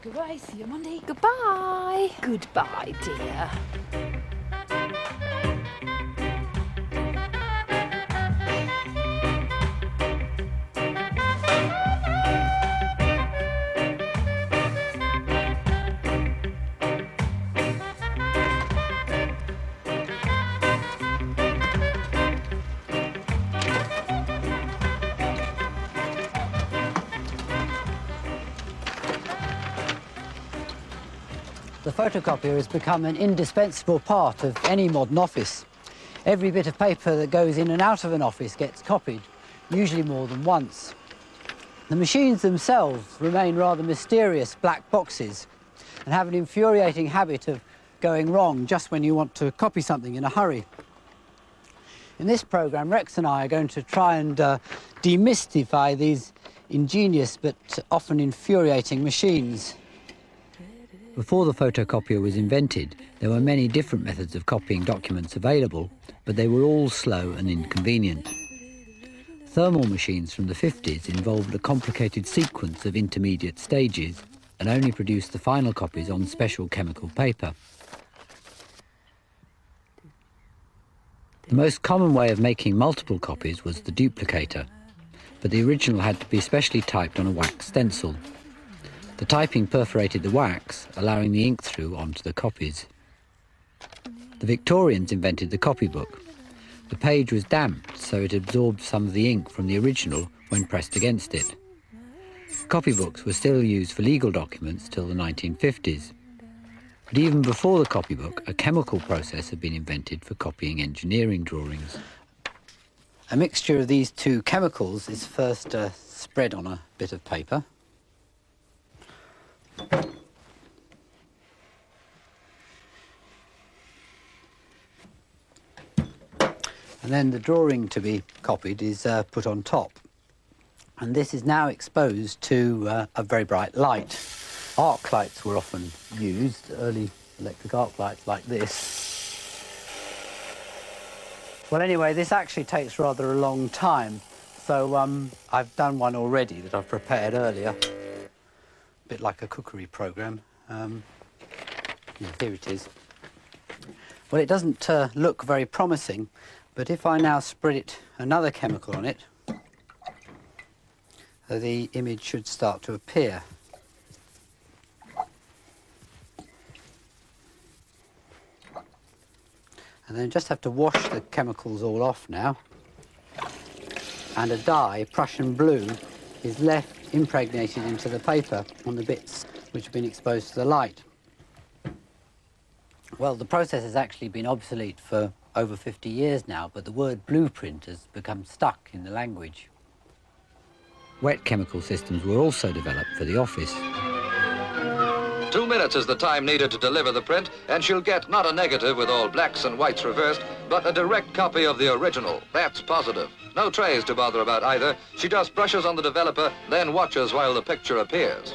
Goodbye, see you Monday. Goodbye. Goodbye, dear. The photocopier has become an indispensable part of any modern office. Every bit of paper that goes in and out of an office gets copied, usually more than once. The machines themselves remain rather mysterious black boxes and have an infuriating habit of going wrong just when you want to copy something in a hurry. In this programme, Rex and I are going to try and demystify these ingenious but often infuriating machines. Before the photocopier was invented, there were many different methods of copying documents available, but they were all slow and inconvenient. Thermal machines from the 50s involved a complicated sequence of intermediate stages and only produced the final copies on special chemical paper. The most common way of making multiple copies was the duplicator, but the original had to be specially typed on a wax stencil. The typing perforated the wax, allowing the ink through onto the copies. The Victorians invented the copybook. The page was damped, so it absorbed some of the ink from the original when pressed against it. Copybooks were still used for legal documents till the 1950s. But even before the copybook, a chemical process had been invented for copying engineering drawings. A mixture of these two chemicals is first spread on a bit of paper. And then the drawing to be copied is put on top. And this is now exposed to a very bright light. Arc lights were often used, early electric arc lights like this. Well, anyway, this actually takes rather a long time. So I've done one already that I've prepared earlier. A bit like a cookery programme. Here it is. Well, it doesn't look very promising, but if I now spread another chemical on it, the image should start to appear. And then just have to wash the chemicals all off now. And a dye, Prussian blue, is left impregnated into the paper on the bits which have been exposed to the light. Well, the process has actually been obsolete for over 50 years now, but the word blueprint has become stuck in the language. Wet chemical systems were also developed for the office. 2 minutes is the time needed to deliver the print, and she'll get not a negative with all blacks and whites reversed, but a direct copy of the original. That's positive. No trays to bother about either. She just brushes on the developer, then watches while the picture appears.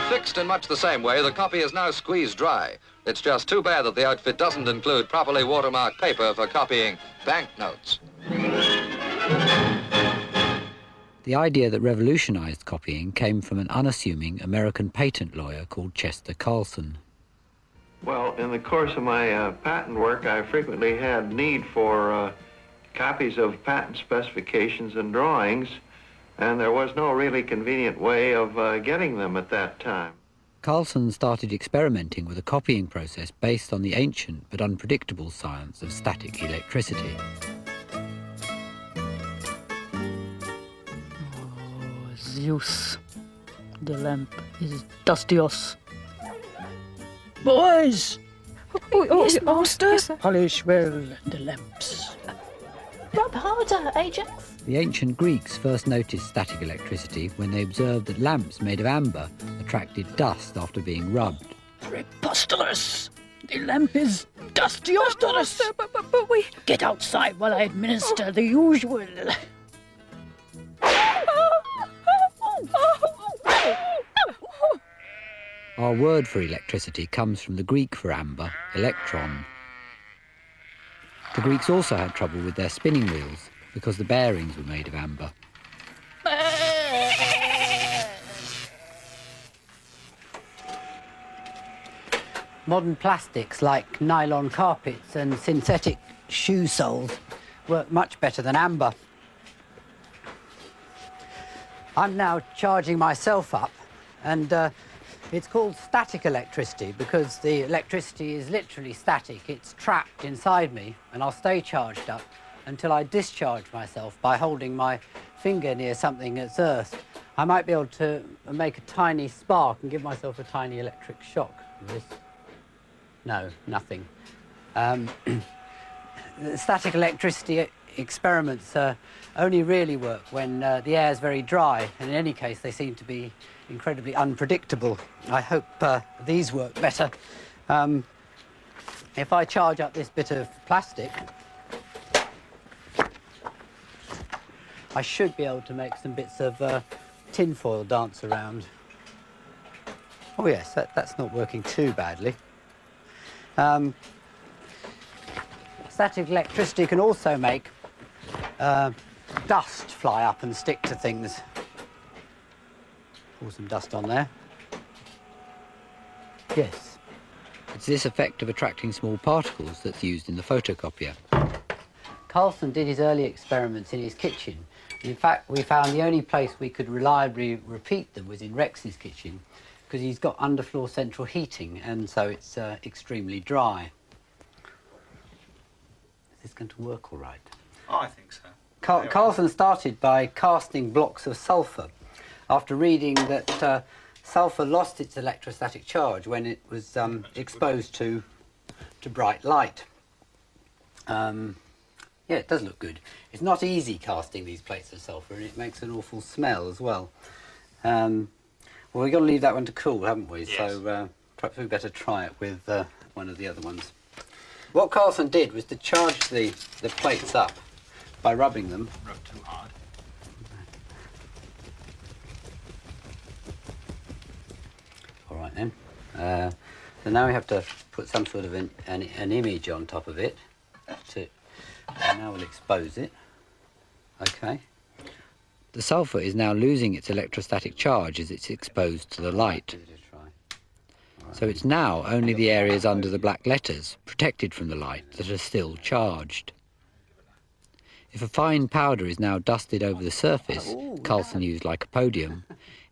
Fixed in much the same way, the copy is now squeezed dry. It's just too bad that the outfit doesn't include properly watermarked paper for copying banknotes. The idea that revolutionized copying came from an unassuming American patent lawyer called Chester Carlson. Well, in the course of my patent work, I frequently had need for copies of patent specifications and drawings, and there was no really convenient way of getting them at that time. Carlson started experimenting with a copying process based on the ancient but unpredictable science of static electricity. Oh, Zeus. The lamp is dustios. Boys! Yes, master. Polish well the lamps. Rub harder, Ajax. The ancient Greeks first noticed static electricity when they observed that lamps made of amber attracted dust after being rubbed. Preposterous! The lamp is dustios. But we... Get outside while I administer the usual. Our word for electricity comes from the Greek for amber, electron. The Greeks also had trouble with their spinning wheels because the bearings were made of amber. Modern plastics like nylon carpets and synthetic shoe soles work much better than amber. I'm now charging myself up, and it's called static electricity because the electricity is literally static. It's trapped inside me, and I'll stay charged up until I discharge myself by holding my finger near something that's earthed. I might be able to make a tiny spark and give myself a tiny electric shock with this. No, nothing. The static electricity experiments only really work when the air is very dry, and in any case they seem to be incredibly unpredictable. I hope these work better. If I charge up this bit of plastic, I should be able to make some bits of tinfoil dance around. Oh yes, that's not working too badly. Static electricity can also make dust fly up and stick to things. Pour some dust on there. Yes. It's this effect of attracting small particles that's used in the photocopier. Carlson did his early experiments in his kitchen. In fact, we found the only place we could reliably repeat them was in Rex's kitchen, because he's got underfloor central heating, and so it's extremely dry. Is this going to work all right? Oh, I think so. Carlson started by casting blocks of sulphur after reading that sulphur lost its electrostatic charge when it was exposed to bright light. Yeah, it does look good. It's not easy casting these plates of sulphur, and it makes an awful smell as well. Well, we've got to leave that one to cool, haven't we? Yes. So perhaps we better try it with one of the other ones. What Carlson did was to charge the plates up by rubbing them. Rub too hard. All right then. So now we have to put some sort of an image on top of it. And now we'll expose it. Okay. The sulphur is now losing its electrostatic charge as it's exposed to the light. So it's now only the areas under the black letters, protected from the light, that are still charged. If a fine powder is now dusted over the surface, Carlson used like a podium,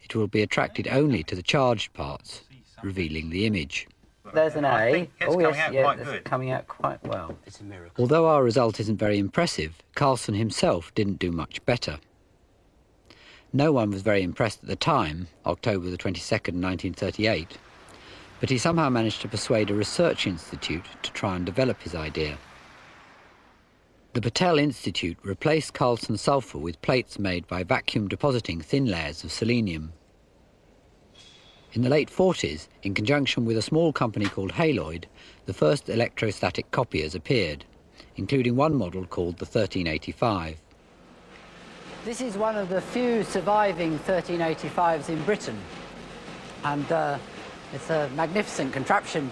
it will be attracted only to the charged parts, revealing the image. There's an A. Oh yes, yeah, it's coming out quite well. It's a miracle. Although our result isn't very impressive, Carlson himself didn't do much better. No one was very impressed at the time, October the 22nd, 1938, but he somehow managed to persuade a research institute to try and develop his idea. The Patel Institute replaced Carlson's sulphur with plates made by vacuum depositing thin layers of selenium. In the late 40s, in conjunction with a small company called Haloid, the first electrostatic copiers appeared, including one model called the 1385. This is one of the few surviving 1385s in Britain, and it's a magnificent contraption.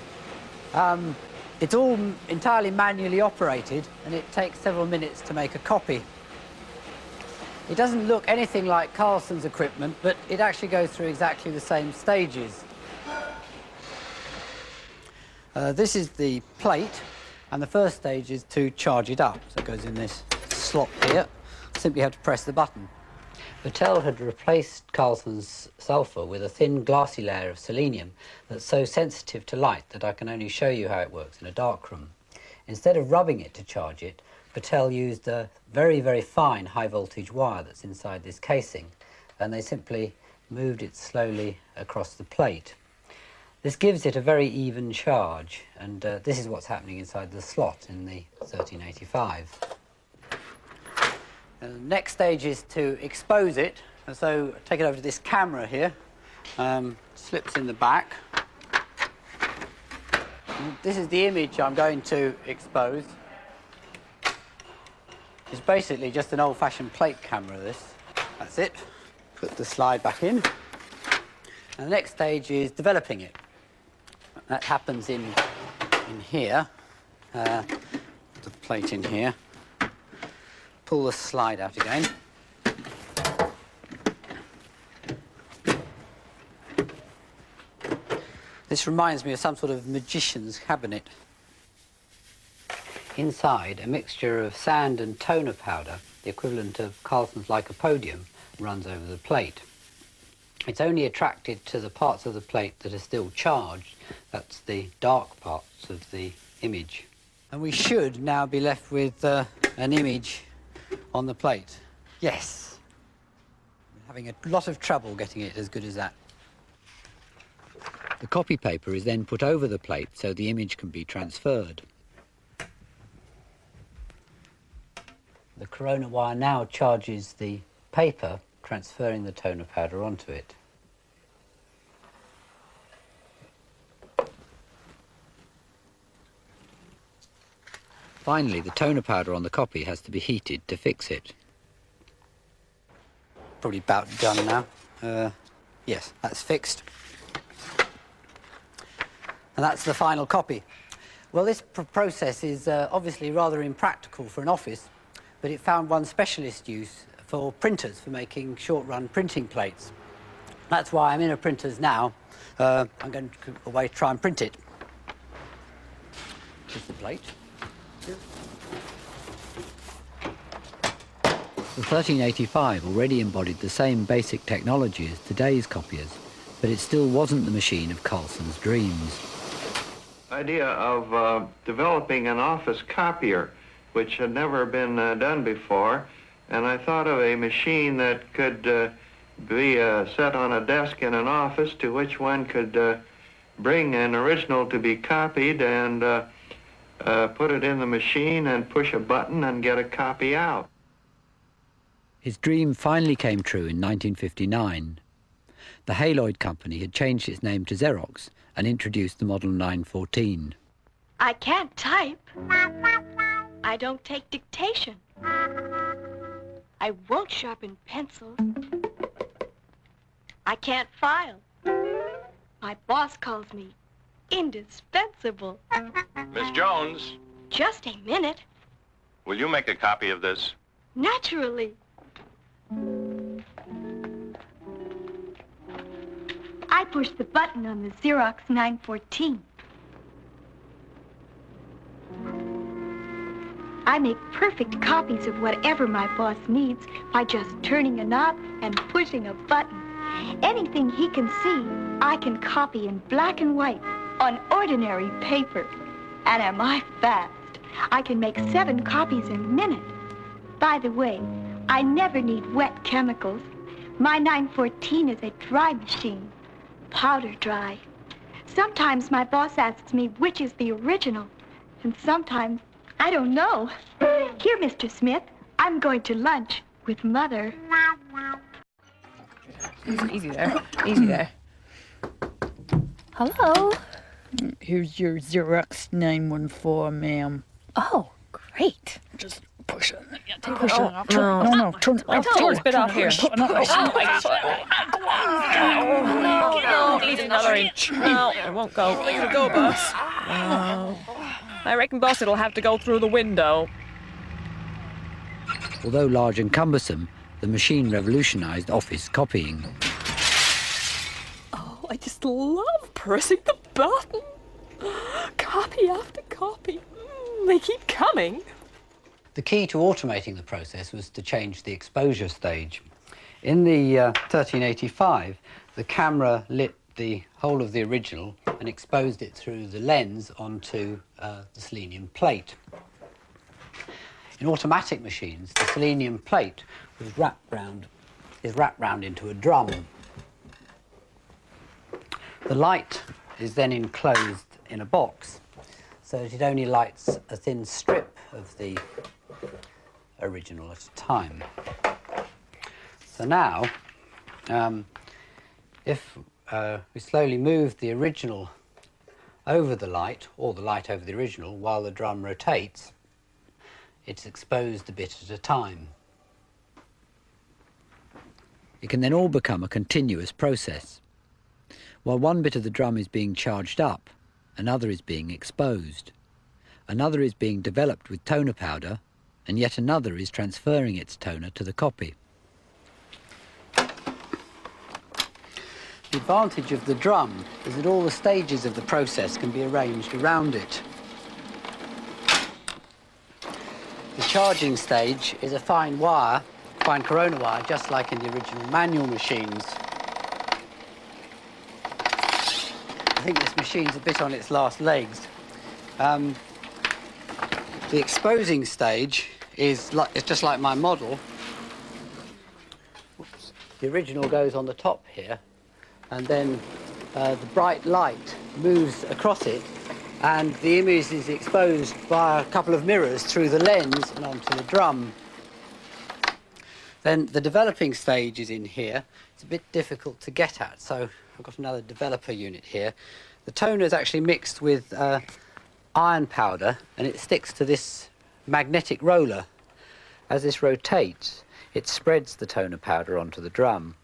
It's all entirely manually operated, and it takes several minutes to make a copy. It doesn't look anything like Carlson's equipment, but it actually goes through exactly the same stages. This is the plate, and the first stage is to charge it up. So it goes in this slot here. Simply have to press the button. Patel had replaced Carlson's sulphur with a thin glassy layer of selenium that's so sensitive to light that I can only show you how it works in a darkroom. Instead of rubbing it to charge it, Patel used a very, very fine high-voltage wire that's inside this casing, and they simply moved it slowly across the plate. This gives it a very even charge, and this is what's happening inside the slot in the 1385. The next stage is to expose it, and so take it over to this camera here, slips in the back. And this is the image I'm going to expose. It's basically just an old-fashioned plate camera, this. That's it. Put the slide back in. And the next stage is developing it. That happens in here. Put the plate in here. Pull the slide out again. This reminds me of some sort of magician's cabinet. Inside, a mixture of sand and toner powder, the equivalent of Carlson's lycopodium, runs over the plate. It's only attracted to the parts of the plate that are still charged. That's the dark parts of the image. And we should now be left with an image on the plate. Yes. We're having a lot of trouble getting it as good as that. The copy paper is then put over the plate so the image can be transferred. The corona wire now charges the paper, transferring the toner powder onto it. Finally, the toner powder on the copy has to be heated to fix it. Probably about done now. Yes, that's fixed. And that's the final copy. Well, this process is obviously rather impractical for an office, but it found one specialist use for printers, for making short-run printing plates. That's why I'm in a printer's now. I'm going to go away to try and print it. Here's the plate. The 1385 already embodied the same basic technology as today's copiers, but it still wasn't the machine of Carlson's dreams. Idea of developing an office copier, which had never been done before, and I thought of a machine that could be set on a desk in an office to which one could bring an original to be copied and put it in the machine and push a button and get a copy out. His dream finally came true in 1959. The Haloid company had changed its name to Xerox and introduced the Model 914. I can't type. I don't take dictation. I won't sharpen pencils. I can't file. My boss calls me indispensable. Miss Jones, Just a minute. will you make a copy of this? Naturally. I push the button on the Xerox 914. I make perfect copies of whatever my boss needs by just turning a knob and pushing a button. Anything he can see, I can copy in black and white on ordinary paper. And am I fast? I can make 7 copies in a minute. By the way, I never need wet chemicals. My 914 is a dry machine, powder dry. Sometimes my boss asks me which is the original, and sometimes I don't know. Here, Mr. Smith, I'm going to lunch with Mother. Easy there. Easy there. Hello. Here's your Xerox 914, ma'am. Oh, great. Just push it. Push it. No, turn it. I'll take a bit off here. No, need another inch. No, it won't go. Let it go, boss. No. I reckon, boss, it'll have to go through the window. Although large and cumbersome, the machine revolutionised office copying. Oh, I just love pressing the button. Copy after copy. They keep coming. The key to automating the process was to change the exposure stage. In the 1385, the camera lit the whole of the original and exposed it through the lens onto the selenium plate. In automatic machines, the selenium plate is wrapped round into a drum. The light is then enclosed in a box so that it only lights a thin strip of the original at a time. So now, if we slowly move the original over the light, or the light over the original, while the drum rotates, it's exposed a bit at a time. It can then all become a continuous process. While one bit of the drum is being charged up, another is being exposed. Another is being developed with toner powder, and yet another is transferring its toner to the copy. The advantage of the drum is that all the stages of the process can be arranged around it. The charging stage is a fine wire, fine corona wire, just like in the original manual machines. I think this machine's a bit on its last legs. The exposing stage is just like my model. Oops. The original goes on the top here, and then the bright light moves across it, and the image is exposed by a couple of mirrors through the lens and onto the drum. Then the developing stage is in here. It's a bit difficult to get at, so I've got another developer unit here. The toner is actually mixed with iron powder, and it sticks to this magnetic roller. As this rotates, it spreads the toner powder onto the drum.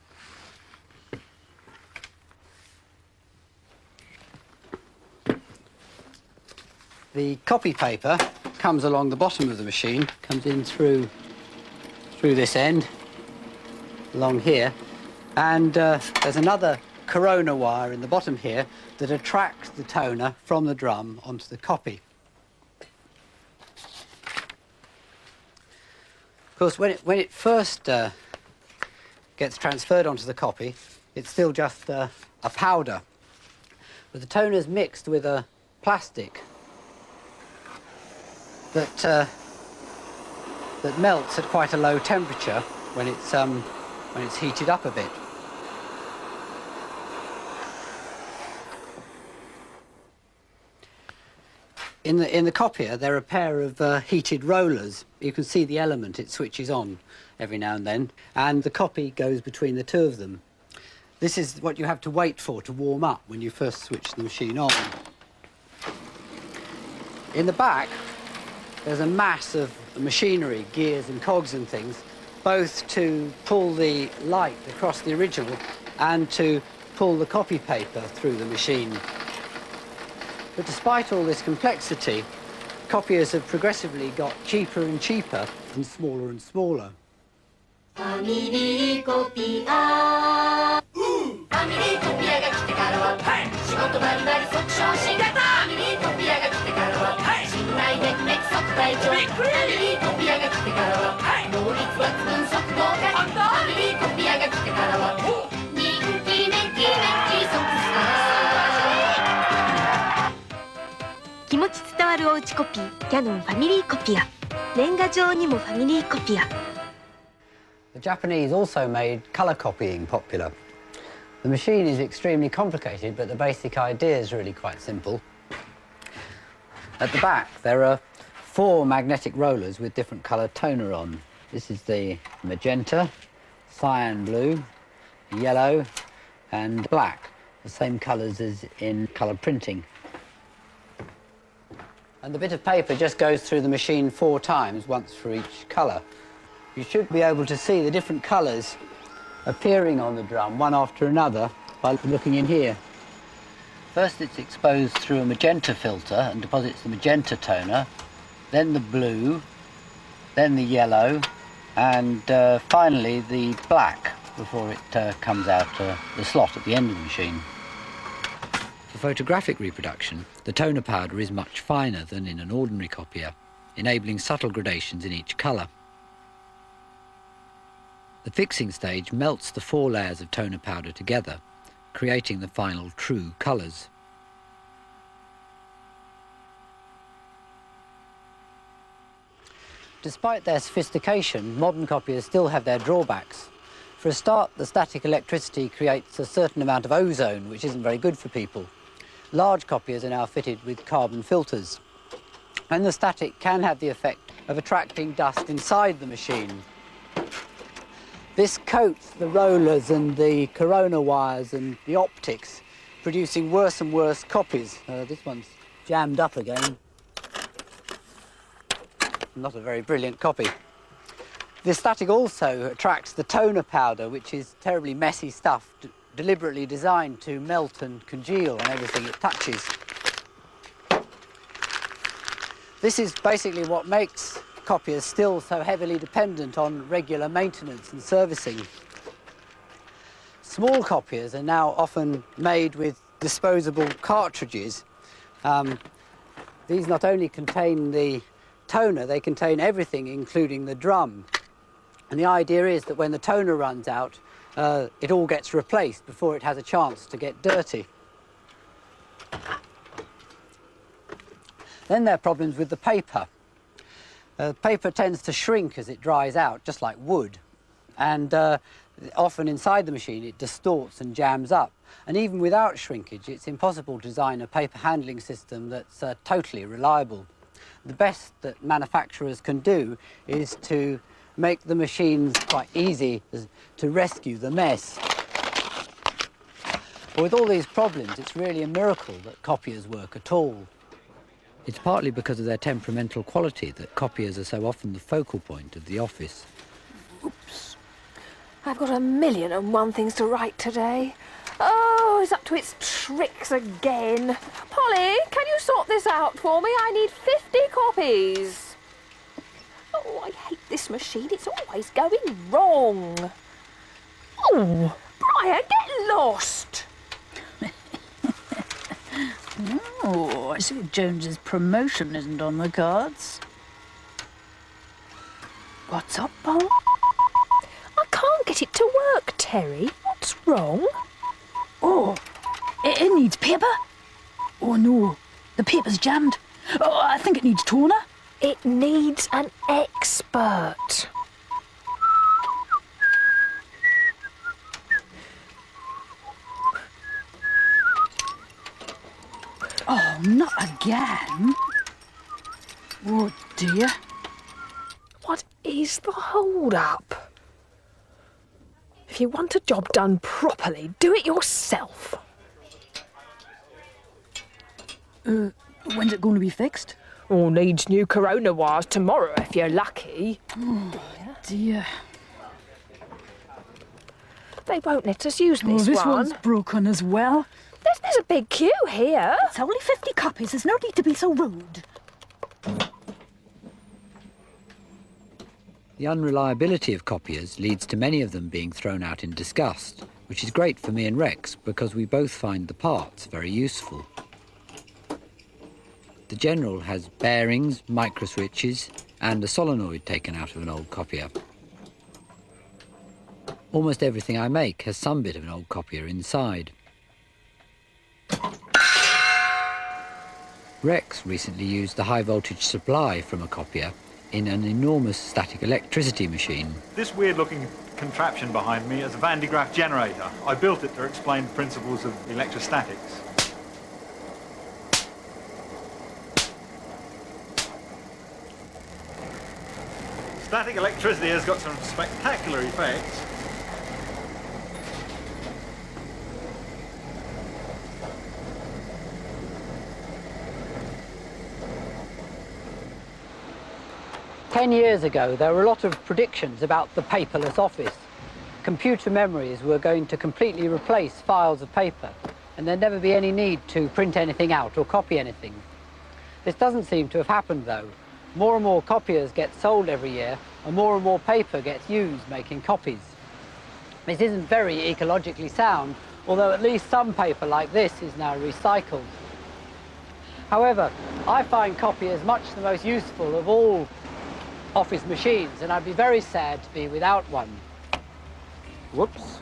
The copy paper comes along the bottom of the machine, comes in through this end, along here, and there's another corona wire in the bottom here that attracts the toner from the drum onto the copy. Of course, when it first gets transferred onto the copy, it's still just a powder. But the toner's mixed with a plastic that melts at quite a low temperature when it's heated up a bit. In the copier, there are a pair of heated rollers. You can see the element, it switches on every now and then, and the copy goes between the two of them. This is what you have to wait for to warm up when you first switch the machine on. In the back, there's a mass of machinery, gears and cogs and things, both to pull the light across the original and to pull the copy paper through the machine. But despite all this complexity, copiers have progressively got cheaper and cheaper and smaller and smaller. The Japanese also made colour copying popular. The machine is extremely complicated, but the basic idea is really quite simple. At the back, there are 4 magnetic rollers with different colour toner on. This is the magenta, cyan blue, yellow, and black, the same colours as in colour printing. And the bit of paper just goes through the machine 4 times, once for each colour. You should be able to see the different colours appearing on the drum, one after another, by looking in here. First it's exposed through a magenta filter and deposits the magenta toner, then the blue, then the yellow, and finally the black before it comes out the slot at the end of the machine. For photographic reproduction, the toner powder is much finer than in an ordinary copier, enabling subtle gradations in each colour. The fixing stage melts the 4 layers of toner powder together, creating the final true colours. Despite their sophistication, modern copiers still have their drawbacks. For a start, the static electricity creates a certain amount of ozone, which isn't very good for people. Large copiers are now fitted with carbon filters, and the static can have the effect of attracting dust inside the machine. This coats the rollers and the corona wires and the optics, producing worse and worse copies. This one's jammed up again. Not a very brilliant copy. This static also attracts the toner powder, which is terribly messy stuff, deliberately designed to melt and congeal on everything it touches. This is basically what makes copiers still so heavily dependent on regular maintenance and servicing. Small copiers are now often made with disposable cartridges. These not only contain the toner, they contain everything, including the drum. And the idea is that when the toner runs out, it all gets replaced before it has a chance to get dirty. Then there are problems with the paper. Paper tends to shrink as it dries out, just like wood. And often inside the machine it distorts and jams up. And even without shrinkage, it's impossible to design a paper handling system that's totally reliable. The best that manufacturers can do is to make the machines quite easy to rescue the mess. But with all these problems, it's really a miracle that copiers work at all. It's partly because of their temperamental quality that copiers are so often the focal point of the office. Oops. I've got 1,000,001 things to write today. Oh, it's up to its tricks again. Polly, can you sort this out for me? I need 50 copies. Oh, I hate this machine. It's always going wrong. Oh, Brian, get lost. Oh, I see Jones's promotion isn't on the cards. What's up, Paul? I can't get it to work, Terry. What's wrong? Oh, it needs paper. Oh no, the paper's jammed. Oh, I think it needs toner. It needs an expert. Oh, not again. Oh dear. What is the hold-up? If you want a job done properly, do it yourself. When's it going to be fixed? Or needs new corona wires tomorrow if you're lucky. Oh dear. They won't let us use Oh, this this one. one's broken as well. There's a big queue here. It's only 50 copies. There's no need to be so rude. The unreliability of copiers leads to many of them being thrown out in disgust, which is great for me and Rex because we both find the parts very useful. The General has bearings, microswitches, and a solenoid taken out of an old copier. Almost everything I make has some bit of an old copier inside. Rex recently used the high voltage supply from a copier in an enormous static electricity machine. This weird-looking contraption behind me is a Van de Graaff generator. I built it to explain principles of electrostatics. Static electricity has got some spectacular effects. Ten years ago, there were a lot of predictions about the paperless office. Computer memories were going to completely replace files of paper, and there'd never be any need to print anything out or copy anything. This doesn't seem to have happened, though. More and more copiers get sold every year, and more paper gets used making copies. This isn't very ecologically sound, although at least some paper like this is now recycled. However, I find copiers much the most useful of all office machines, and I'd be very sad to be without one. Whoops.